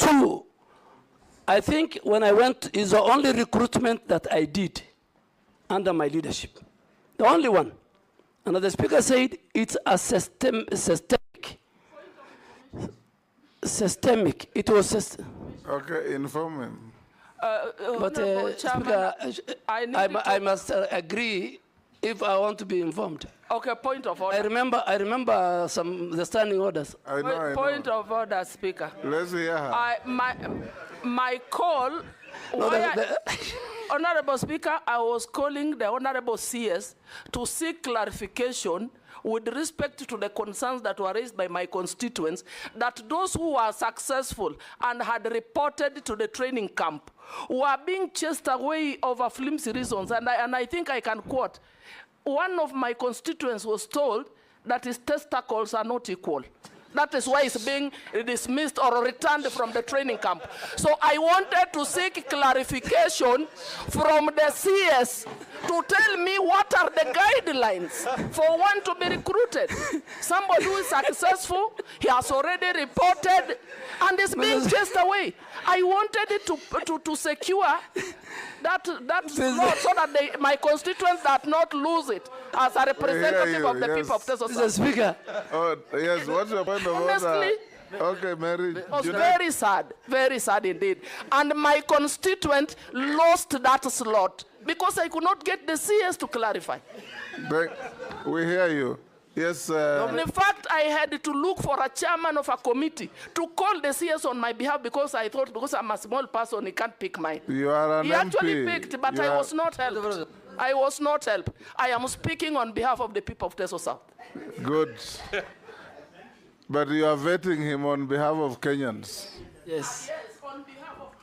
Two, I think when I went, is the only recruitment that I did under my leadership. The only one. And the speaker said it's a systemic. It was Okay, inform him. but Speaker, I must agree if I want to be informed. Okay, point of order. I remember the standing orders. I know. Point of order, Speaker. Let's hear her. My call. Honorable Speaker, I was calling the Honorable CS to seek clarification with respect to the concerns that were raised by my constituents, that those who were successful and had reported to the training camp were being chased away over flimsy reasons. And I think I can quote, one of my constituents was told that his testicles are not equal. That is why it's being dismissed or returned from the training camp. So I wanted to seek clarification from the CS to tell me what are the guidelines for one to be recruited. Somebody who is successful, he has already reported and is being chased away. I wanted it to secure that law so that my constituents do not lose it as a representative of the people of Teso South. Mr. Speaker. Oh, yes, what's your point of Honestly, order? Okay, Mary. it was very sad indeed. And my constituent lost that slot because I could not get the CS to clarify. We hear you. Yes. In fact, I had to look for a chairman of a committee to call the CS on my behalf because I thought, because I'm a small person, he can't pick mine. You are an He actually picked, but I was not helped. I was not helped. I am speaking on behalf of the people of Teso South. Good. But you are vetting him on behalf of Kenyans. Yes. Yes, on behalf of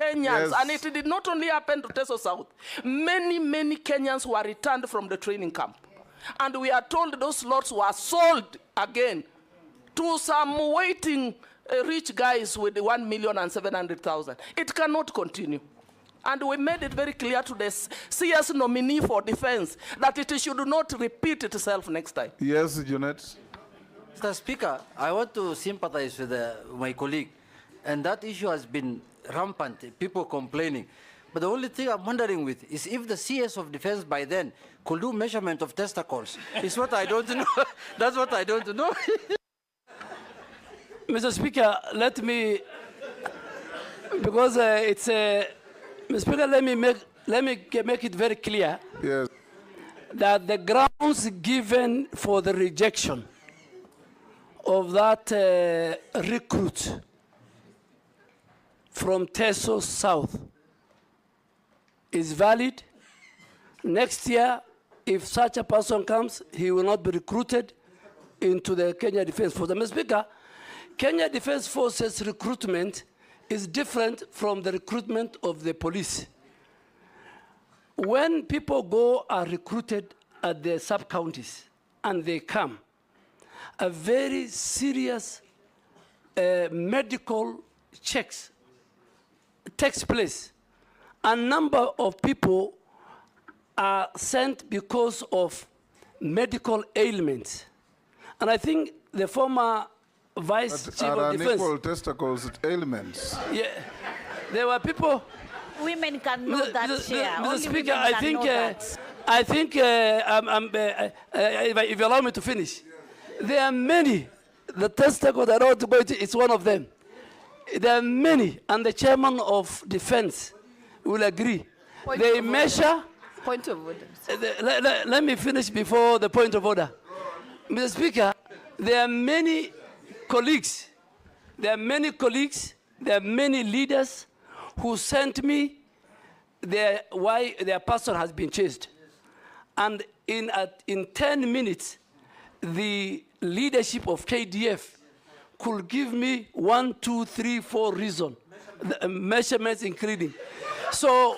Kenyans. Yes. And it did not only happen to Teso South. Many Kenyans were returned from the training camp. And we are told those lots were sold again to some waiting rich guys with 1,700,000. It cannot continue. And we made it very clear to the CS nominee for defense that it should not repeat itself next time. Yes, Junet. Mr. Speaker, I want to sympathize with my colleague. And that issue has been rampant, people complaining. But the only thing I'm wondering with is if the CS of defense by then could do measurement of testicles. It's what I don't know. That's what I don't know. Mr. Speaker, let me, because it's a, Mr. Speaker, let me make it very clear. Yes. That the grounds given for the rejection of that recruit from Teso South is valid. Next year, if such a person comes, he will not be recruited into the Kenya Defense Force. Mr. Speaker, Kenya Defense Forces recruitment is different from the recruitment of the police. When people go are recruited at the sub-counties and they come, a very serious medical checks takes place. A number of people are sent because of medical ailments. And I think the former Vice Chief of Defense... unequal testicles ailments. Yeah, there were people... Women can know that, Chair. Mr. Only Speaker, women can know that. If you allow me to finish, there are many. The testicle that I want to go into is one of them. There are many, and the chairman of defense will agree. They measure... Point of order. Let me finish before the point of order. Mr. Speaker, there are many colleagues, there are many leaders who sent me why their person has been chased. And in 10 minutes, the leadership of KDF could give me 1, 2, 3, 4 reasons, measurements including. So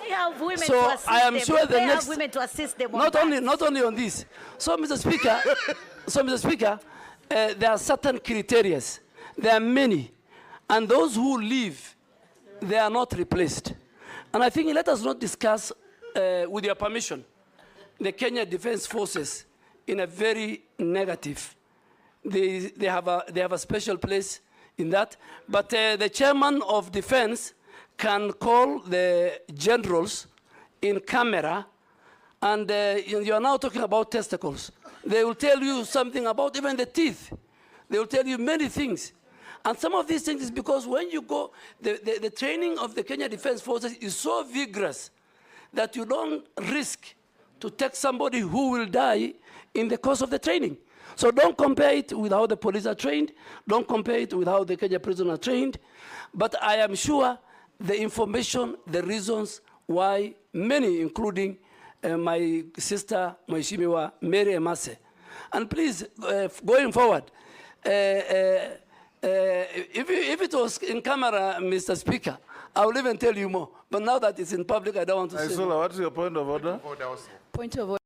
I am sure the next, women to assist them not only on this. So, Mr. Speaker, there are certain criteria. There are many, and those who leave, they are not replaced. And I think let us not discuss, with your permission, the Kenya Defense Forces in a very negative. They have a special place in that. But the chairman of defense can call the generals in camera, and you are now talking about testicles. They will tell you something about even the teeth. They will tell you many things. And some of these things is because when you go, the training of the Kenya Defense Forces is so vigorous that you don't risk to take somebody who will die in the course of the training. So don't compare it with how the police are trained. Don't compare it with how the Kenya prisoners are trained. But I am sure the information, the reasons why many, including my sister, Mheshimiwa Mary Emase. And please, going forward, if it was in camera, Mr. Speaker, I will even tell you more. But now that it's in public, I don't want to say. What's your point of order? Point of order.